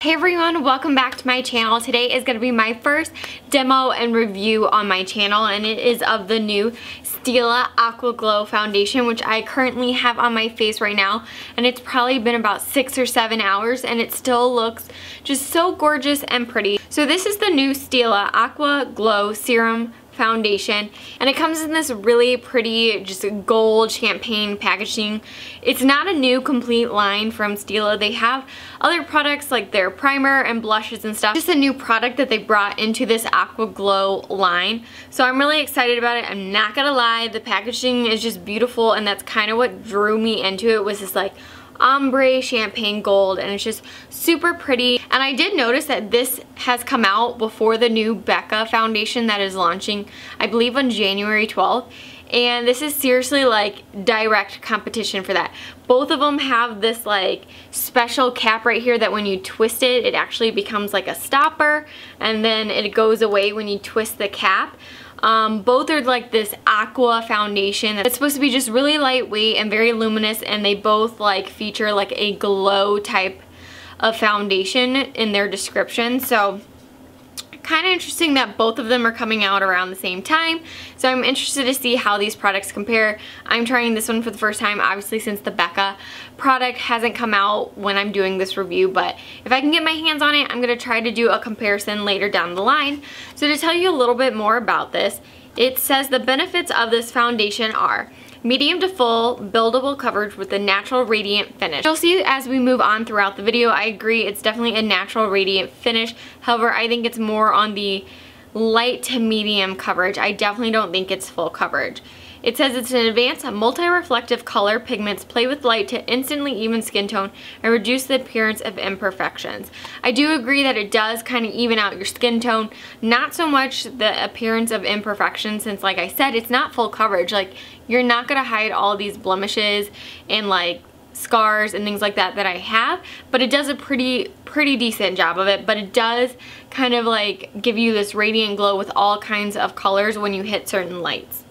Hey everyone, welcome back to my channel. Today is going to be my first demo and review on my channel, and it is of the new Stila Aqua Glow foundation, which I currently have on my face right now, and it's probably been about 6 or 7 hours and it still looks just so gorgeous and pretty. So this is the new Stila Aqua Glow Serum foundation, and it comes in this really pretty just gold champagne packaging. It's not a new complete line from Stila. They have other products like their primer and blushes and stuff. Just a new product that they brought into this Aqua Glow line. So I'm really excited about it. I'm not gonna lie, the packaging is just beautiful, and that's kind of what drew me into it, was this like ombre champagne gold, and it's just super pretty. And I did notice that this has come out before the new Becca foundation that is launching, I believe, on January 12th, and this is seriously like direct competition for that. Both of them have this like special cap right here that when you twist it, it actually becomes like a stopper, and then it goes away when you twist the cap. Both are like this aqua foundation. It's supposed to be just really lightweight and very luminous, and they both like feature like a glow type of foundation in their description. So kind of interesting that both of them are coming out around the same time. So I'm interested to see how these products compare. I'm trying this one for the first time, obviously, since the Becca product hasn't come out when I'm doing this review, but if I can get my hands on it, I'm going to try to do a comparison later down the line. So to tell you a little bit more about this, it says the benefits of this foundation are medium to full buildable coverage with a natural radiant finish. You'll see as we move on throughout the video, I agree, it's definitely a natural radiant finish. However, I think it's more on the light to medium coverage. I definitely don't think it's full coverage. It says it's an advanced multi-reflective color. Pigments play with light to instantly even skin tone and reduce the appearance of imperfections. I do agree that it does kind of even out your skin tone, not so much the appearance of imperfections, since like I said, it's not full coverage. Like, you're not going to hide all these blemishes and like scars and things like that that I have, but it does a pretty decent job of it. But it does kind of like give you this radiant glow with all kinds of colors when you hit certain lights.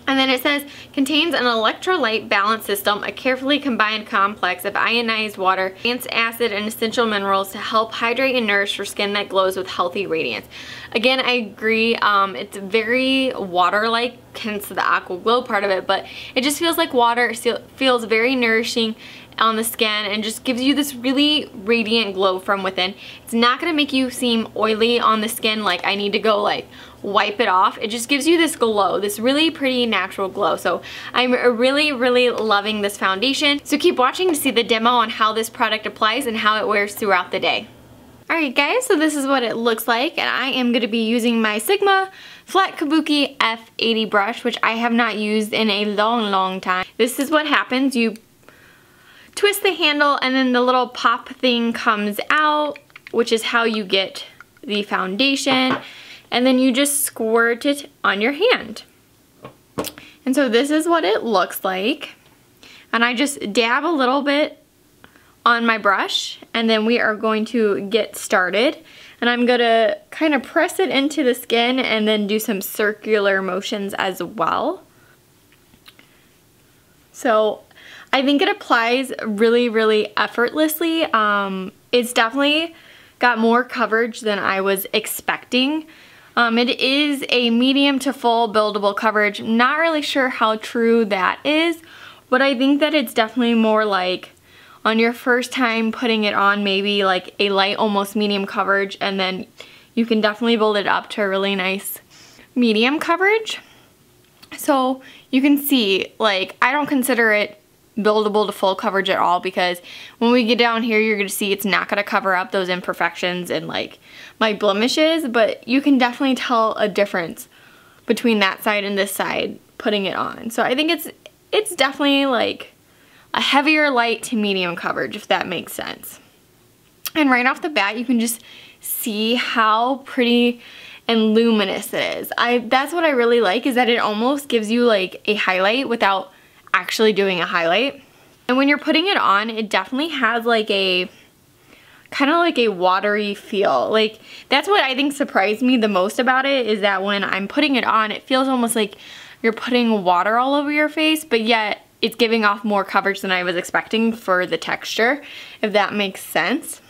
And then it says, contains an electrolyte balance system, a carefully combined complex of ionized water, advanced acid, and essential minerals to help hydrate and nourish your skin that glows with healthy radiance. Again, I agree, it's very water-like, hence the Aqua Glow part of it, but it just feels like water. It feels very nourishing on the skin and just gives you this really radiant glow from within. It's not going to make you seem oily on the skin, like I need to go like wipe it off. It just gives you this glow, this really pretty natural glow. So I'm really loving this foundation. So keep watching to see the demo on how this product applies and how it wears throughout the day. Alright guys, so this is what it looks like, and I am going to be using my Sigma Flat Kabuki F80 brush, which I have not used in a long time. This is what happens. You twist the handle and then the little pop thing comes out, which is how you get the foundation, and then you just squirt it on your hand. And so this is what it looks like, and I just dab a little bit on my brush, and then we are going to get started. And I'm gonna kind of press it into the skin and then do some circular motions as well. So I think it applies really effortlessly. It's definitely got more coverage than I was expecting. It is a medium to full buildable coverage. Not really sure how true that is, but I think that it's definitely more like on your first time putting it on, maybe like a light, almost medium coverage, and then you can definitely build it up to a really nice medium coverage. So you can see, like, I don't consider it buildable to full coverage at all, because when we get down here, you're gonna see it's not gonna cover up those imperfections and like my blemishes, but you can definitely tell a difference between that side and this side putting it on. So I think it's definitely like a heavier light to medium coverage, if that makes sense. And right off the bat, you can just see how pretty and luminous it is. That's what I really like, is that it almost gives you like a highlight without actually doing a highlight. And when you're putting it on, it definitely has like a kind of like a watery feel. Like, that's what I think surprised me the most about it, is that when I'm putting it on, it feels almost like you're putting water all over your face, but yet it's giving off more coverage than I was expecting for the texture, if that makes sense.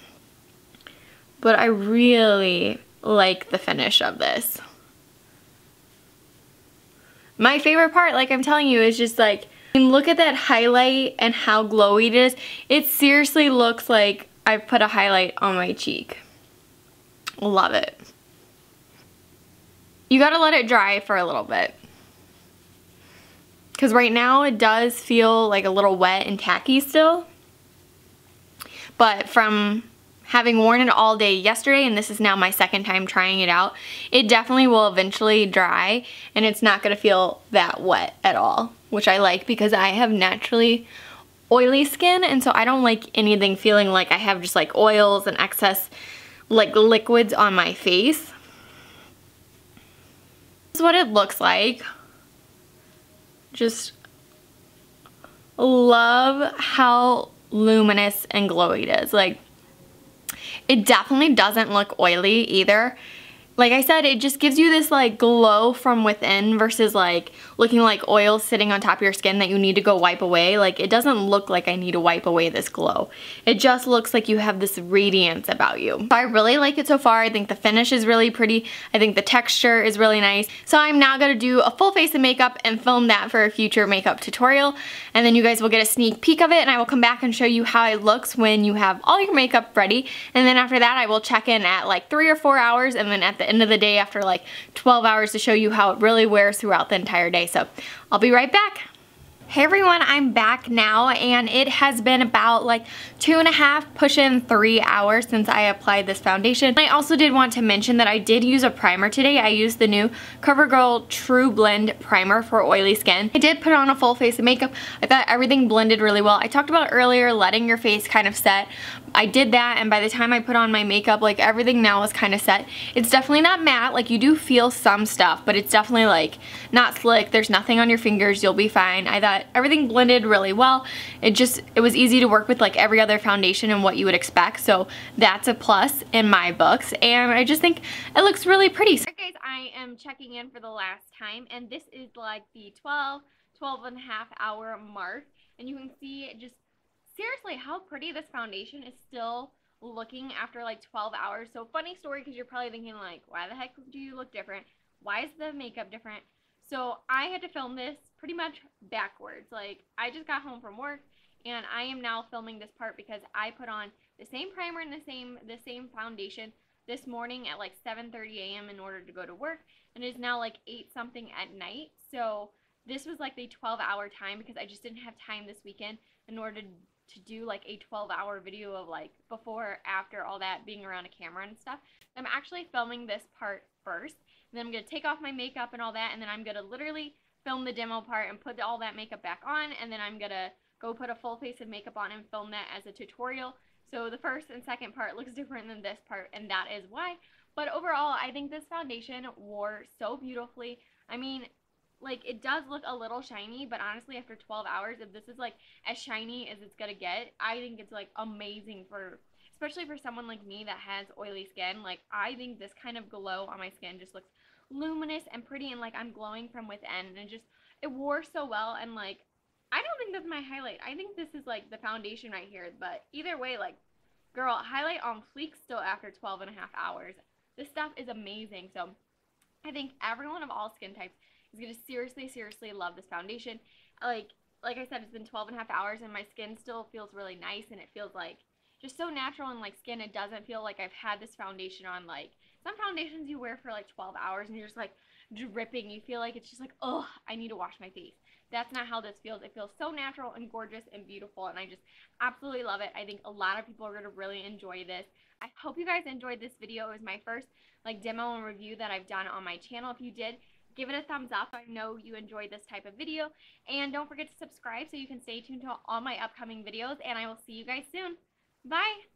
but I really like the finish of this. My favorite part, like I'm telling you, is just like, look at that highlight and how glowy it is. It seriously looks like I've put a highlight on my cheek. Love it. You gotta let it dry for a little bit, because right now it does feel like a little wet and tacky still, but from having worn it all day yesterday, and this is now my second time trying it out, it definitely will eventually dry and it's not gonna feel that wet at all, which I like because I have naturally oily skin, and so I don't like anything feeling like I have just like oils and excess like liquids on my face. This is what it looks like. Just love how luminous and glowy it is. Like, it definitely doesn't look oily either. Like I said, it just gives you this like glow from within versus like looking like oil sitting on top of your skin that you need to go wipe away. Like, it doesn't look like I need to wipe away this glow. It just looks like you have this radiance about you. So I really like it so far. I think the finish is really pretty. I think the texture is really nice. So I'm now gonna do a full face of makeup and film that for a future makeup tutorial. And then you guys will get a sneak peek of it, and I will come back and show you how it looks when you have all your makeup ready. And then after that, I will check in at like 3 or 4 hours, and then at the end of the day after like 12 hours to show you how it really wears throughout the entire day. So I'll be right back. Hey everyone, I'm back now, and it has been about like 2.5, pushing 3 hours since I applied this foundation. I also did want to mention that I did use a primer today. I used the new CoverGirl True Blend Primer for oily skin. I did put on a full face of makeup. I thought everything blended really well. I talked about earlier letting your face kind of set. I did that, and by the time I put on my makeup, like everything now is kind of set. It's definitely not matte. Like, you do feel some stuff, but it's definitely like not slick. There's nothing on your fingers. You'll be fine. I thought everything blended really well. It was easy to work with like every other foundation and what you would expect, so that's a plus in my books, and I just think it looks really pretty. So guys, I am checking in for the last time, and this is like the 12 and a half hour mark, and you can see just seriously how pretty this foundation is still looking after like 12 hours. So funny story, because you're probably thinking like, why the heck do you look different? Why is the makeup different? So I had to film this pretty much backwards. Like, I just got home from work, and I am now filming this part because I put on the same primer and the same foundation this morning at like 7:30 a.m. in order to go to work, and it is now like 8 something at night. So this was like the 12-hour time, because I just didn't have time this weekend in order to do like a 12-hour video of like before, after, all that, being around a camera and stuff. I'm actually filming this part first, and then I'm going to take off my makeup and all that, and then I'm going to literally film the demo part and put all that makeup back on, and then I'm going to go put a full face of makeup on and film that as a tutorial. So the first and second part looks different than this part, and that is why. But overall, I think this foundation wore so beautifully. I mean, like, it does look a little shiny, but honestly, after 12 hours, if this is like as shiny as it's gonna get, I think it's like amazing for, especially for someone like me that has oily skin. Like, I think this kind of glow on my skin just looks luminous and pretty, and like I'm glowing from within, and it wore so well. And like, I don't think that's my highlight. I think this is like the foundation right here, but either way, like, girl, highlight on fleek still after 12 and a half hours. This stuff is amazing. So I think everyone of all skin types is going to seriously love this foundation. Like I said, it's been 12 and a half hours, and my skin still feels really nice, and it feels like just so natural and like skin. It doesn't feel like I've had this foundation on. Like, some foundations you wear for like 12 hours and you're just like dripping. You feel like it's just like, oh, I need to wash my face. That's not how this feels. It feels so natural and gorgeous and beautiful, and I just absolutely love it. I think a lot of people are going to really enjoy this. I hope you guys enjoyed this video. It was my first like demo and review that I've done on my channel. If you did, give it a thumbs up. I know you enjoyed this type of video, and don't forget to subscribe so you can stay tuned to all my upcoming videos, and I will see you guys soon. Bye!